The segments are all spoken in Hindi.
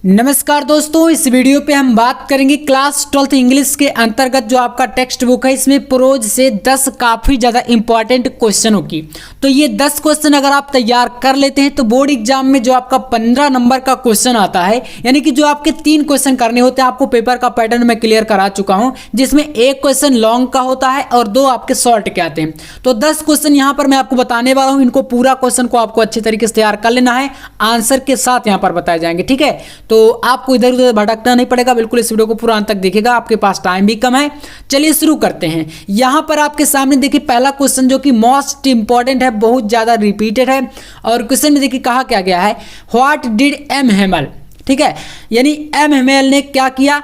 नमस्कार दोस्तों, इस वीडियो पे हम बात करेंगे क्लास 12th इंग्लिश के अंतर्गत जो आपका टेक्स्ट बुक है इसमें प्रोज से 10 काफ़ी ज़्यादा इंपॉर्टेंट क्वेश्चनों की। तो ये 10 क्वेश्चन अगर आप तैयार कर लेते हैं तो बोर्ड एग्जाम में जो आपका 15 नंबर का क्वेश्चन आता है, यानी कि जो आपके 3 क्वेश्चन करने होते हैं, आपको पेपर का पैटर्न मैं क्लियर करा चुका हूँ, जिसमें एक क्वेश्चन लॉन्ग का होता है और 2 आपके शॉर्ट के आते हैं। तो 10 क्वेश्चन यहाँ पर मैं आपको बताने वाला हूँ, इनको पूरा क्वेश्चन को आपको अच्छे तरीके से तैयार कर लेना है, आंसर के साथ यहाँ पर बताए जाएंगे। ठीक है, तो आपको इधर उधर भटकना नहीं पड़ेगा, बिल्कुल इस वीडियो को पूरा अंत तक देखिएगा, आपके पास टाइम भी कम है। चलिए शुरू करते हैं। यहां पर आपके सामने देखिए पहला क्वेश्चन जो कि मोस्ट इंपॉर्टेंट है, बहुत ज्यादा रिपीटेड है, और क्वेश्चन में देखिए कहा क्या गया है, व्हाट डिड एम हेमल। ठीक है, यानी एम हेमल ने क्या किया,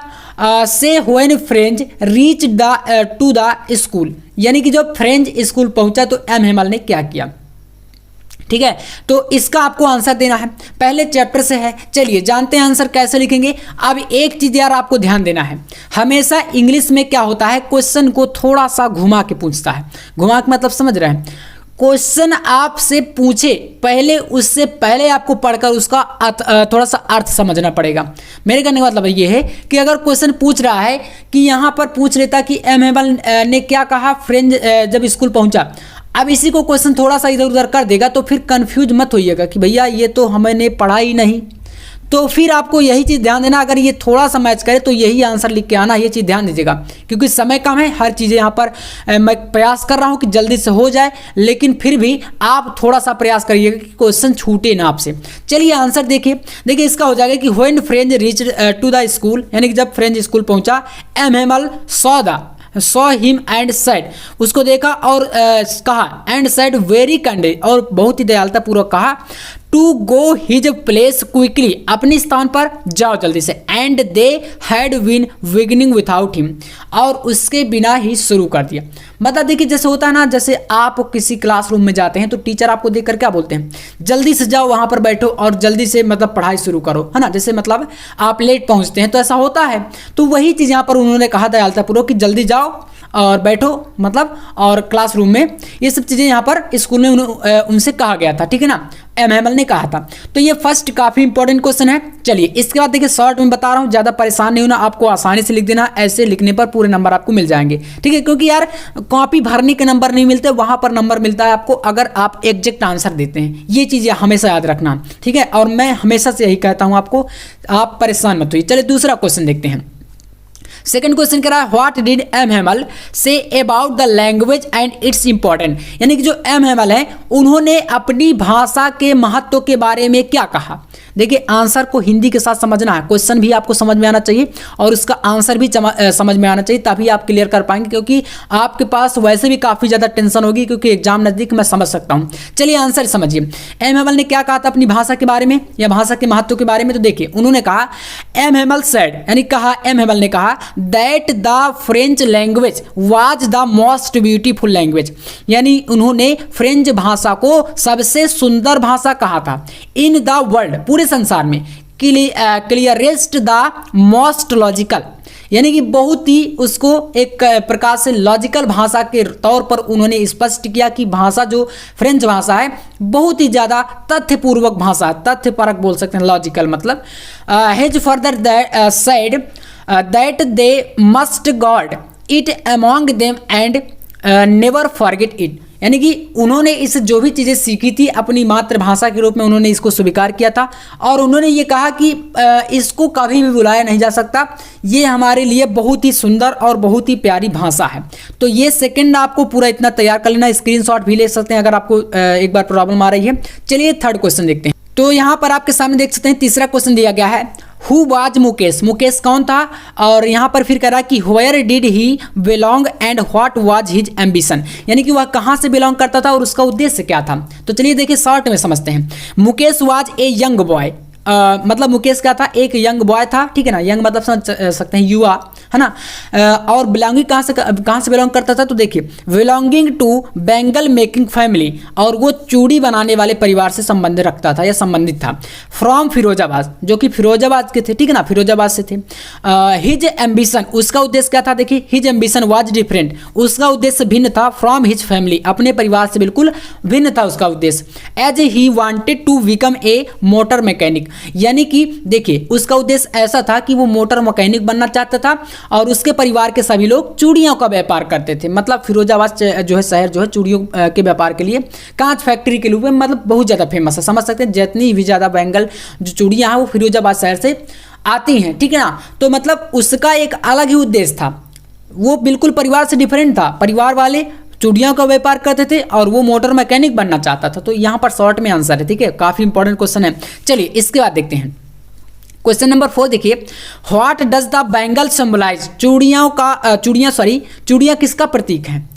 से when French reach to the school, यानी कि जब फ्रेंच स्कूल पहुंचा तो एम हेमल ने क्या किया। ठीक है, तो इसका आपको आंसर देना है, पहले चैप्टर से है। चलिए जानते हैं आंसर कैसे लिखेंगे। अब एक चीज यार आपको ध्यान देना है, हमेशा इंग्लिश में क्या होता है, क्वेश्चन को थोड़ा सा घुमा के पूछता है। घुमा के मतलब समझ रहे हैं, क्वेश्चन आपसे पूछे पहले, उससे पहले आपको पढ़कर उसका थोड़ा सा अर्थ समझना पड़ेगा। मेरे कहने का मतलब ये है कि अगर क्वेश्चन पूछ रहा है कि यहाँ पर पूछ लेता कि एम हेमल ने क्या कहा फ्रेंच जब स्कूल पहुंचा, अब इसी को क्वेश्चन थोड़ा सा इधर उधर कर देगा तो फिर कंफ्यूज मत होइएगा कि भैया ये तो हमने पढ़ा ही नहीं। तो फिर आपको यही चीज़ ध्यान देना, अगर ये थोड़ा सा मैच करे तो यही आंसर लिख के आना, ये चीज़ ध्यान दीजिएगा, क्योंकि समय कम है। हर चीज़ें यहाँ पर मैं प्रयास कर रहा हूँ कि जल्दी से हो जाए, लेकिन फिर भी आप थोड़ा सा प्रयास करिएगा कि क्वेश्चन छूटे ना आपसे। चलिए आंसर देखिए इसका हो जाएगा कि when French reach to the school, यानी कि जब फ्रेंच स्कूल पहुँचा, M Hamel saw him and said, उसको देखा और कहा, एंड सेड वेरी काइंडली, और बहुत ही दयालुता पूर्वक कहा, to go his place quickly, अपने स्थान पर जाओ जल्दी से, and they had been beginning without him, और उसके बिना ही शुरू कर दिया। मतलब देखिए जैसे होता है ना, जैसे आप किसी क्लासरूम में जाते हैं तो टीचर आपको देखकर क्या बोलते हैं, जल्दी से जाओ वहां पर बैठो और जल्दी से मतलब पढ़ाई शुरू करो, है ना। जैसे मतलब आप लेट पहुंचते हैं तो ऐसा होता है, तो वही चीज़ यहाँ पर उन्होंने कहा दयालुतापूर्वक कि जल्दी जाओ और बैठो, मतलब और क्लासरूम में, ये सब चीज़ें यहाँ पर स्कूल में उनसे कहा गया था। ठीक है ना, एम हेमल ने कहा था। तो ये फर्स्ट काफ़ी इंपॉर्टेंट क्वेश्चन है। चलिए इसके बाद देखिए शॉर्ट में बता रहा हूँ, ज़्यादा परेशान नहीं होना, आपको आसानी से लिख देना, ऐसे लिखने पर पूरे नंबर आपको मिल जाएंगे। ठीक है, क्योंकि यार कॉपी भरने के नंबर नहीं मिलते, वहाँ पर नंबर मिलता है आपको अगर आप एग्जैक्ट आंसर देते हैं। ये चीज़ हमेशा याद रखना, ठीक है, और मैं हमेशा से यही कहता हूँ आपको, आप परेशान मत होइए। चलिए दूसरा क्वेश्चन देखते हैं। सेकंड क्वेश्चन कह रहा है, what did M Hamel say about the language and its important, यानी कि जो एम हेमल है उन्होंने अपनी भाषा के महत्व के बारे में क्या कहा। देखिए आंसर को हिंदी के साथ समझना है, क्वेश्चन भी आपको समझ में आना चाहिए और उसका आंसर भी समझ में आना चाहिए, तभी आप क्लियर कर पाएंगे, क्योंकि आपके पास वैसे भी काफ़ी ज़्यादा टेंशन होगी क्योंकि एग्जाम नज़दीक, मैं समझ सकता हूँ। चलिए आंसर समझिए, एम हेमल ने क्या कहा था अपनी भाषा के बारे में या भाषा के महत्व के बारे में। तो देखिए उन्होंने कहा, एम हेमल सेड, यानी कहा एम हेमल ने कहा, that the French language was the most beautiful language, यानी उन्होंने फ्रेंच भाषा को सबसे सुंदर भाषा कहा था, इन द वर्ल्ड, पूरे संसार में, क्लियरेस्ट द मोस्ट लॉजिकल, यानी कि बहुत ही उसको एक प्रकार से लॉजिकल भाषा के तौर पर उन्होंने स्पष्ट किया कि भाषा जो फ्रेंच भाषा है बहुत ही ज़्यादा तथ्यपूर्वक भाषा, तथ्यपरक बोल सकते हैं, लॉजिकल मतलब। Has further said that they must God it among them and never forget it, यानी कि उन्होंने इस जो भी चीज़ें सीखी थी अपनी मातृभाषा के रूप में उन्होंने इसको स्वीकार किया था, और उन्होंने ये कहा कि इसको कभी भी भुलाया नहीं जा सकता, ये हमारे लिए बहुत ही सुंदर और बहुत ही प्यारी भाषा है। तो ये सेकंड आपको पूरा इतना तैयार कर लेना, स्क्रीनशॉट भी ले सकते हैं अगर आपको एक बार प्रॉब्लम आ रही है। चलिए थर्ड क्वेश्चन देखते हैं। तो यहाँ पर आपके सामने देख सकते हैं तीसरा क्वेश्चन दिया गया है, हु वाज मुकेश, मुकेश कौन था, और यहाँ पर फिर कह रहा है कि where did he belong and what was his ambition, यानी कि वह कहाँ से बिलोंग करता था और उसका उद्देश्य क्या था। तो चलिए देखिए शॉर्ट में समझते हैं। Mukesh was a young boy, मतलब मुकेश क्या था, एक यंग बॉय था। ठीक है ना, यंग मतलब समझ सकते हैं युवा, है ना। और बिलोंगिंग कहाँ से बिलोंग करता था, तो देखिए belonging to bangle making family, और वो चूड़ी बनाने वाले परिवार से संबंध रखता था या संबंधित था। फ्रॉम फिरोजाबाद, जो कि फिरोजाबाद के थे, ठीक है ना, फिरोजाबाद से थे। हिज एम्बिशन, उसका उद्देश्य क्या था, देखिए हिज एम्बिशन वाज डिफरेंट, उसका उद्देश्य भिन्न था। फ्रॉम हिज फैमिली, अपने परिवार से बिल्कुल भिन्न था उसका उद्देश्य। As he wanted to become a motor mechanic, यानी कि देखिए उसका उद्देश्य ऐसा था कि वो मोटर मैकेनिक बनना चाहता था, और उसके परिवार के सभी लोग चूड़ियों का व्यापार करते थे। मतलब फिरोजाबाद जो है शहर जो है चूड़ियों के व्यापार के लिए, कांच फैक्ट्री के रूप में मतलब बहुत ज़्यादा फेमस है, समझ सकते हैं। जितनी भी ज़्यादा बैंगल जो चूड़ियाँ हैं वो फिरोजाबाद शहर से आती हैं, ठीक है ना। तो मतलब उसका एक अलग ही उद्देश्य था, वो बिल्कुल परिवार से डिफरेंट था। परिवार वाले चूड़ियों का व्यापार करते थे और वो मोटर मैकेनिक बनना चाहता था। तो यहाँ पर शॉर्ट में आंसर है, ठीक है, काफ़ी इंपॉर्टेंट क्वेश्चन है। चलिए इसके बाद देखते हैं क्वेश्चन नंबर 4। देखिए what does the bangle symbolise, चूड़ियाँ किसका प्रतीक है।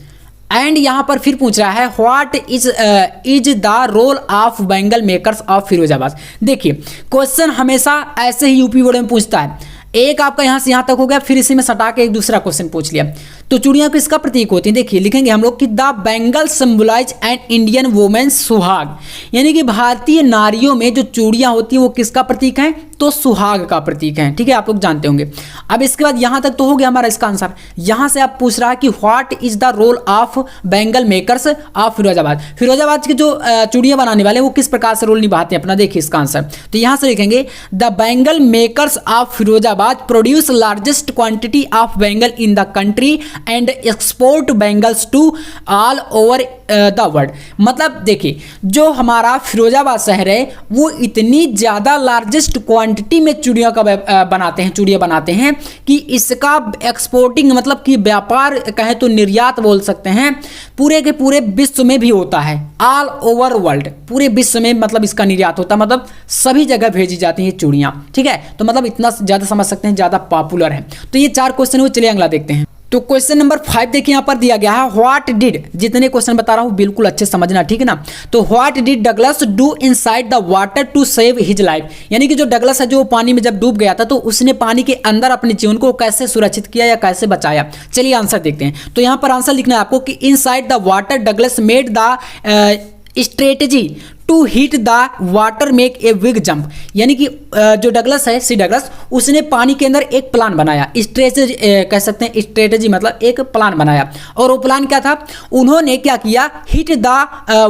एंड यहाँ पर फिर पूछ रहा है what is the role of bangle makers of Firozabad. देखिए क्वेश्चन हमेशा ऐसे ही यूपी बोर्ड में पूछता है, एक आपका यहाँ से यहाँ तक हो गया, फिर इसी में सटा के एक दूसरा क्वेश्चन पूछ लिया। तो चूड़ियाँ किसका प्रतीक होती हैं, देखिए लिखेंगे हम लोग कि the bangle symbolise and Indian women's suhag, यानी कि भारतीय नारियों में जो चूड़ियाँ होती हैं वो किसका प्रतीक है, तो सुहाग का प्रतीक है, ठीक है, आप लोग जानते होंगे। अब इसके बाद यहाँ तक तो हो गया हमारा इसका आंसर। यहाँ से आप पूछ रहा है कि what is the role of bangle makers of Firozabad, Firozabad के जो चूड़ियाँ बनाने वाले वो किस प्रकार से रोल निभाते हैं अपना, देखिए इसका आंसर। तो यहाँ से लिखेंगे the bangle makers of Firozabad produce largest quantity of bangle in the country and export bangles to all over the world. मतलब देखिए जो हमारा फिरोजाबाद शहर है वो इतनी ज़्यादा लार्जेस्ट क्वांटिटी में चूड़ियों का चूड़ियाँ बनाते हैं कि इसका एक्सपोर्टिंग मतलब कि व्यापार कहें तो निर्यात बोल सकते हैं, पूरे के पूरे विश्व में भी होता है, ऑल ओवर वर्ल्ड, पूरे विश्व में मतलब इसका निर्यात होता है, मतलब सभी जगह भेजी जाती हैं चूड़ियाँ, ठीक है। तो मतलब इतना ज़्यादा समझ सकते हैं, ज़्यादा पॉपुलर है। तो ये 4 क्वेश्चन हुए, चलिए अगला देखते हैं। तो क्वेश्चन नंबर 5 देखिए यहाँ पर दिया गया है व्हाट डिड, जितने क्वेश्चन बता रहा हूँ बिल्कुल अच्छे समझना, ठीक है ना। तो what did Douglas do inside the water to save his life, यानी कि जो डगलस है जो पानी में जब डूब गया था तो उसने पानी के अंदर अपने जीवन को कैसे सुरक्षित किया या कैसे बचाया। चलिए आंसर देखते हैं। तो यहाँ पर आंसर लिखना है आपको कि inside the water Douglas made the strategy to hit the water make a big jump, यानी कि जो डगलस है सी डगलस उसने पानी के अंदर एक प्लान बनाया, स्ट्रेटेजी कह सकते हैं, स्ट्रेटेजी मतलब एक प्लान बनाया। और वो प्लान क्या था, उन्होंने क्या किया, hit the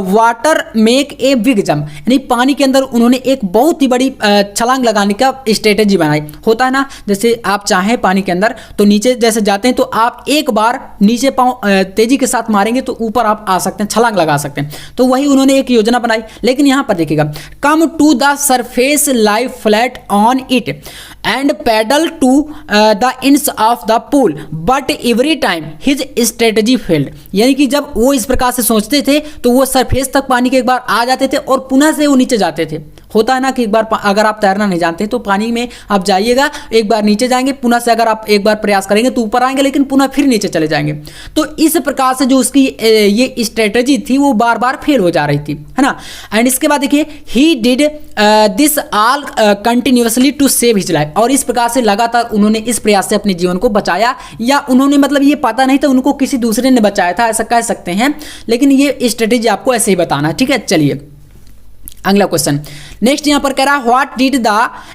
water make a big jump, यानी पानी के अंदर उन्होंने एक बहुत ही बड़ी छलांग लगाने का स्ट्रेटेजी बनाई। होता है ना, जैसे आप चाहें पानी के अंदर तो नीचे जैसे जाते हैं तो आप एक बार नीचे पाँव तेजी के साथ मारेंगे तो ऊपर आप आ सकते हैं, छलांग लगा सकते हैं। तो वही उन्होंने एक योजना बनाई। लेकिन यहां पर देखिएगा, come to the surface lie flat on it and paddle to the ends of the pool but every time his strategy failed, यानी कि जब वो इस प्रकार से सोचते थे तो वो सरफेस तक पानी के एक बार आ जाते थे और पुनः से वो नीचे जाते थे। होता है ना कि एक बार अगर आप तैरना नहीं जानते तो पानी में आप जाइएगा, एक बार नीचे जाएंगे, पुनः से अगर आप एक बार प्रयास करेंगे तो ऊपर आएंगे, लेकिन पुनः फिर नीचे चले जाएंगे। तो इस प्रकार से जो उसकी ये स्ट्रेटेजी थी वो बार बार फेल हो जा रही थी, है ना। एंड इसके बाद देखिए he did this all continuously to save his life, और इस प्रकार से लगातार उन्होंने इस प्रयास से अपने जीवन को बचाया, या उन्होंने मतलब ये पता नहीं था, उनको किसी दूसरे ने बचाया था, ऐसा कह सकते हैं, लेकिन ये स्ट्रेटेजी आपको ऐसे ही बताना है, ठीक है। चलिए अगला क्वेश्चन नेक्स्ट यहाँ पर कह रहा है what did the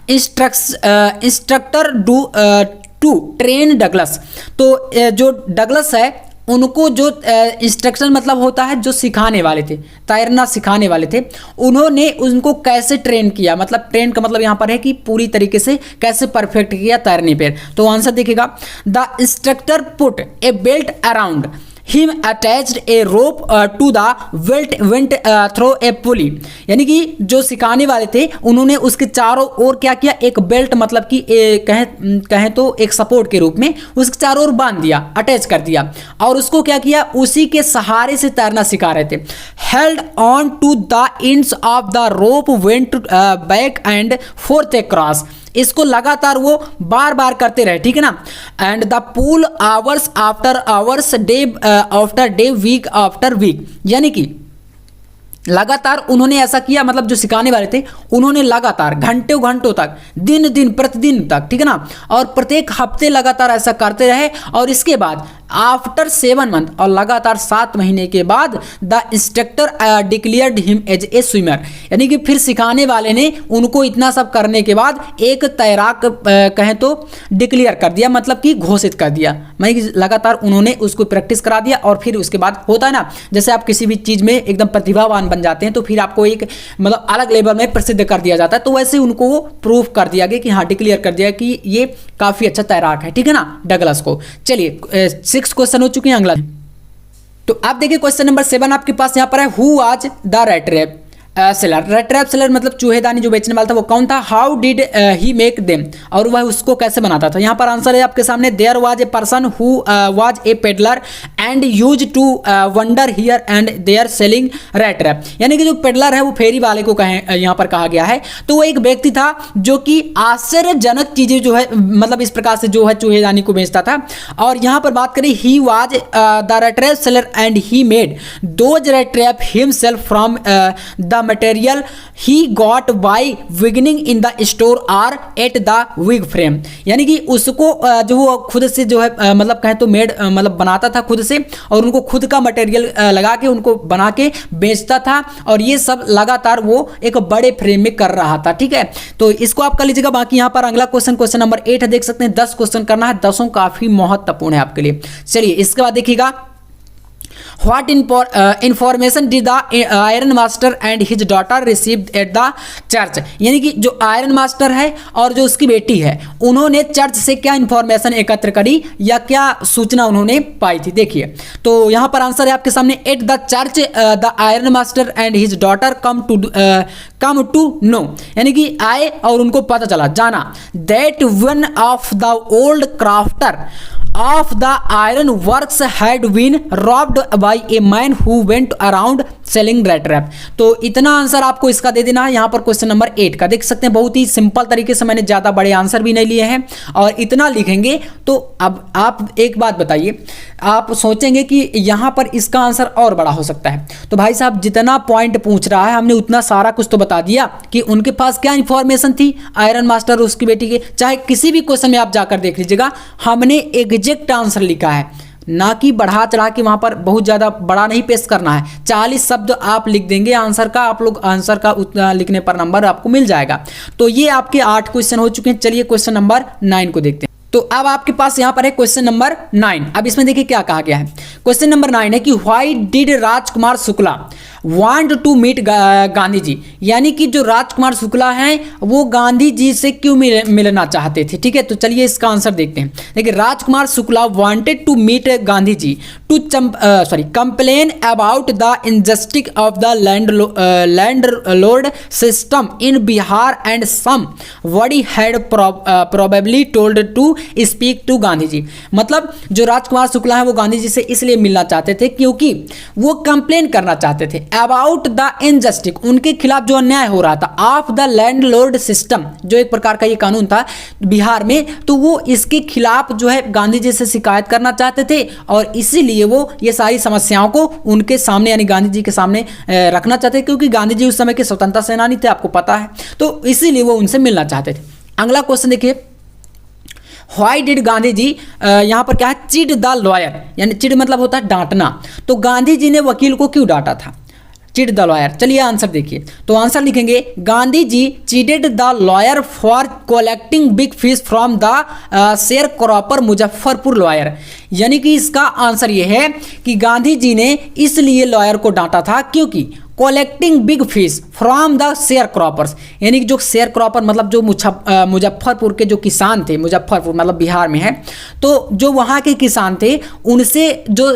instructor do to train Douglas. तो जो डगलस है उनको जो इंस्ट्रक्शन मतलब होता है जो सिखाने वाले थे, तैरना सिखाने वाले थे, उन्होंने उनको कैसे ट्रेन किया, मतलब ट्रेन का मतलब यहाँ पर है कि पूरी तरीके से कैसे परफेक्ट किया तैरने पर। तो आंसर देखिएगा, the instructor put a belt around him attached a rope to the belt went through a pulley, यानी कि जो सिखाने वाले थे उन्होंने उसके चारों ओर क्या किया, एक बेल्ट मतलब कि कहें तो एक सपोर्ट के रूप में उसके चारों ओर बांध दिया, अटैच कर दिया, और उसको क्या किया, उसी के सहारे से तैरना सिखा रहे थे। Held on to the ends of the rope went back and forth across, इसको लगातार वो बार बार करते रहे, ठीक है ना। And the pull hours after hours, day after day, week after week, यानी कि लगातार उन्होंने ऐसा किया, मतलब जो सिखाने वाले थे उन्होंने लगातार घंटों घंटों तक, दिन प्रतिदिन तक, ठीक है ना, और प्रत्येक हफ्ते लगातार ऐसा करते रहे। और इसके बाद आफ्टर 7 मंथ, और लगातार 7 महीने के बाद the instructor declared him as a swimmer, यानी कि फिर सिखाने वाले ने उनको इतना सब करने के बाद एक तैराक कहें तो डिक्लेयर कर दिया, मतलब कि घोषित कर दिया। मतलब लगातार उन्होंने उसको प्रैक्टिस करा दिया और फिर उसके बाद होता है ना, जैसे आप किसी भी चीज़ में एकदम प्रतिभावान बन जाते हैं तो फिर आपको एक मतलब अलग लेवल में प्रसिद्ध कर दिया जाता है, तो वैसे उनको वो प्रूफ कर दिया गया कि हाँ, डिक्लेयर कर दिया कि ये काफ़ी अच्छा तैराक है, ठीक है ना, डगलस को। चलिए 6 क्वेश्चन हो चुके हैं। अगला तो आप देखिए क्वेश्चन नंबर 7 आपके पास यहाँ पर है, who was the rat trap seller. Red trap seller मतलब चूहेदानी जो बेचने वाला था वो कौन था? How did he make them, और वह उसको कैसे बनाता था? यहाँ पर आंसर है आपके सामने, there was a person who was a peddler and use to wander here and there selling rat trap, यानी कि जो पेडलर है वो फेरी वाले को कहे यहाँ पर कहा गया है। तो वो एक व्यक्ति था जो कि आश्चर्यजनक चीजें जो है मतलब इस प्रकार से जो है चूहेदानी को बेचता था। और यहाँ पर बात करें, he was the rat trap seller and he made those rat trap himself from the material he got by beginning in the store or at the big farm, यानी कि उसको जो वो खुद से जो है मतलब कहें तो मेड मतलब बनाता था खुद से, और उनको खुद का मटेरियल लगा के उनको बना के बेचता था, और ये सब लगातार वो एक बड़े फ्रेम में कर रहा था, ठीक है। तो इसको आप कर लीजिएगा। बाकी यहाँ पर अगला क्वेश्चन नंबर 8 देख सकते हैं, 10 क्वेश्चन करना है, 10 काफी महत्वपूर्ण है आपके लिए। चलिए इसके बाद देखिएगा, What information did the iron master and his daughter received at the church, यानी कि जो आयरन मास्टर है और जो उसकी बेटी है उन्होंने चर्च से क्या इंफॉर्मेशन एकत्र करी या क्या सूचना उन्होंने पाई थी? देखिए तो यहाँ पर आंसर है आपके सामने, at the church the iron master and his daughter come to know, यानी कि आए और उनको पता चला, जाना, that one of the old crofter of the iron works had been robbed by a man who went around selling rat trap। तो इतना आंसर आपको इसका दे देना है यहाँ पर क्वेश्चन नंबर 8 का। देख सकते हैं बहुत ही सिंपल तरीके से, मैंने ज़्यादा बड़े आंसर भी नहीं लिए हैं, और इतना लिखेंगे तो अब आप एक बात बताइए, आप सोचेंगे कि यहाँ पर इसका आंसर और बड़ा हो सकता है। तो भाई साहब जितना पॉइंट पूछ रहा है हमने उतना सारा कुछ तो बता दिया कि उनके पास क्या इंफॉर्मेशन थी आयरन मास्टर और उसकी बेटी के। चाहे किसी भी क्वेश्चन में आप जाकर देख लीजिएगा, हमने एग्जैक्ट आंसर लिखा है, ना कि बढ़ा चढ़ा के वहां पर बहुत ज्यादा बड़ा नहीं पेश करना है। 40 शब्द आप लिख देंगे आंसर का, आप लोग आंसर का उतना लिखने पर नंबर आपको मिल जाएगा। तो ये आपके 8 क्वेश्चन हो चुके हैं। चलिए क्वेश्चन नंबर 9 को देखते हैं। तो अब आपके पास यहाँ पर है क्वेश्चन नंबर 9। अब इसमें देखिए क्या कहा गया है। क्वेश्चन नंबर 9 है कि why did Rajkumar Shukla want to meet Gandhi ji, यानी कि जो राजकुमार शुक्ला हैं वो गांधी जी से क्यों मिलना चाहते थे, ठीक है। तो चलिए इसका आंसर देखते हैं। देखिए Rajkumar Shukla wanted to meet Gandhi ji to complain about the injustice of the landlord system in Bihar and somebody had probably told to speak to Gandhi ji. मतलब जो राजकुमार शुक्ला है वो गांधी जी से इसलिए मिलना चाहते थे क्योंकि वो कंप्लेन करना चाहते थे अबाउट द इनजस्टिस, उनके खिलाफ जो अन्याय हो रहा था, of the landlord system, जो एक प्रकार का ये कानून था बिहार में, तो वो इसके खिलाफ जो है गांधी जी से शिकायत करना चाहते थे, और इसीलिए वो ये सारी समस्याओं को उनके सामने यानी गांधी जी के सामने रखना चाहते थे, क्योंकि गांधी जी उस समय के स्वतंत्रता सेनानी थे, आपको पता है, तो इसीलिए वो उनसे मिलना चाहते थे। अगला क्वेश्चन देखिए, व्हाई डिड गांधी जी, यहाँ पर क्या है, चिड द लॉयर, यानी चिड मतलब होता है डांटना, तो गांधी जी ने वकील को क्यों डांटा था? चिड द लॉयर। चलिए आंसर देखिए, तो आंसर लिखेंगे, Gandhi ji chided the lawyer for collecting big fees from the sharecropper Muzaffarpur lawyer, यानी कि इसका आंसर यह है कि गांधी जी ने इसलिए लॉयर को डांटा था क्योंकि collecting big fees from the share croppers, यानी कि जो शेयर क्रॉपर मतलब जो मुजफ्फरपुर के जो किसान थे, मुजफ्फरपुर मतलब बिहार में है, तो जो वहाँ के किसान थे उनसे जो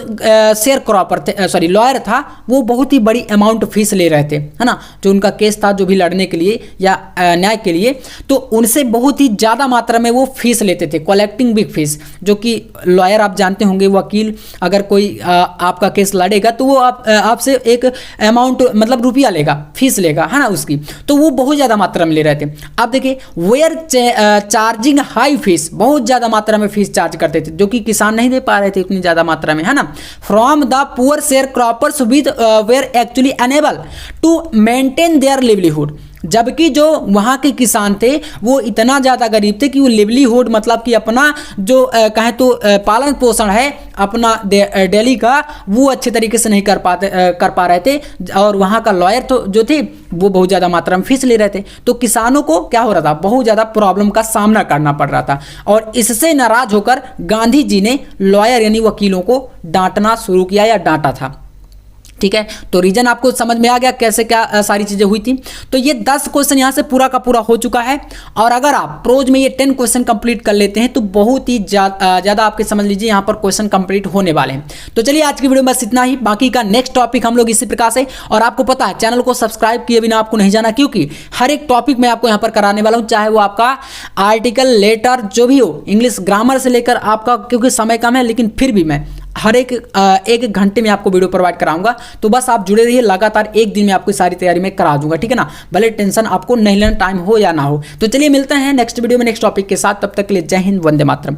शेयर क्रॉपर थे सॉरी लॉयर था वो बहुत ही बड़ी अमाउंट फीस ले रहे थे, है ना, जो उनका केस था जो भी लड़ने के लिए या न्याय के लिए, तो उनसे बहुत ही ज़्यादा मात्रा में वो फीस लेते थे, कलेक्टिंग बिग फीस, जो कि लॉयर आप जानते होंगे, वकील अगर कोई आपका केस लड़ेगा तो वो आपसे एक अमाउंट मतलब रुपया लेगा, फीस लेगा, है ना उसकी, तो वो बहुत ज़्यादा मात्रा में ले रहे थे। अब देखिए वेयर चार्जिंग हाई फीस, बहुत ज़्यादा मात्रा में फीस चार्ज करते थे, जो कि किसान नहीं दे पा रहे थे उतनी ज़्यादा मात्रा में, है ना। From the poor sharecroppers with were actually unable to maintain their livelihood, जबकि जो वहाँ के किसान थे वो इतना ज़्यादा गरीब थे कि वो लिवलीहुड मतलब कि अपना जो कहें तो पालन पोषण है अपना डेली का, वो अच्छे तरीके से नहीं कर पा रहे थे। और वहाँ का लॉयर तो जो थे वो बहुत ज़्यादा मात्रा में फीस ले रहे थे, तो किसानों को क्या हो रहा था, बहुत ज़्यादा प्रॉब्लम का सामना करना पड़ रहा था। और इससे नाराज होकर गांधी जी ने लॉयर यानी वकीलों को डांटना शुरू किया या डांटा था। ठीक है, तो रीजन आपको समझ में आ गया कैसे क्या सारी चीजें हुई थी। तो ये 10 क्वेश्चन यहाँ से पूरा का पूरा हो चुका है, और अगर आप प्रोज में ये 10 क्वेश्चन कंप्लीट कर लेते हैं तो बहुत ही ज़्यादा आपके समझ लीजिए यहाँ पर क्वेश्चन कंप्लीट होने वाले हैं। तो चलिए आज की वीडियो में बस इतना ही, बाकी का नेक्स्ट टॉपिक हम लोग इसी प्रकार से। और आपको पता है चैनल को सब्सक्राइब किए बिना आपको नहीं जाना, क्योंकि हर एक टॉपिक मैं आपको यहाँ पर कराने वाला हूँ, चाहे वो आपका आर्टिकल लेटर जो भी हो, इंग्लिश ग्रामर से लेकर आपका, क्योंकि समय कम है लेकिन फिर भी मैं हर एक घंटे में आपको वीडियो प्रोवाइड कराऊंगा। तो बस आप जुड़े रहिए, लगातार एक दिन में आपकी सारी तैयारी में करा दूंगा, ठीक है ना। भले टेंशन आपको नहीं लेना, टाइम हो या ना हो। तो चलिए मिलते हैं नेक्स्ट वीडियो में नेक्स्ट टॉपिक के साथ, तब तक के लिए जय हिंद, वंदे मातरम।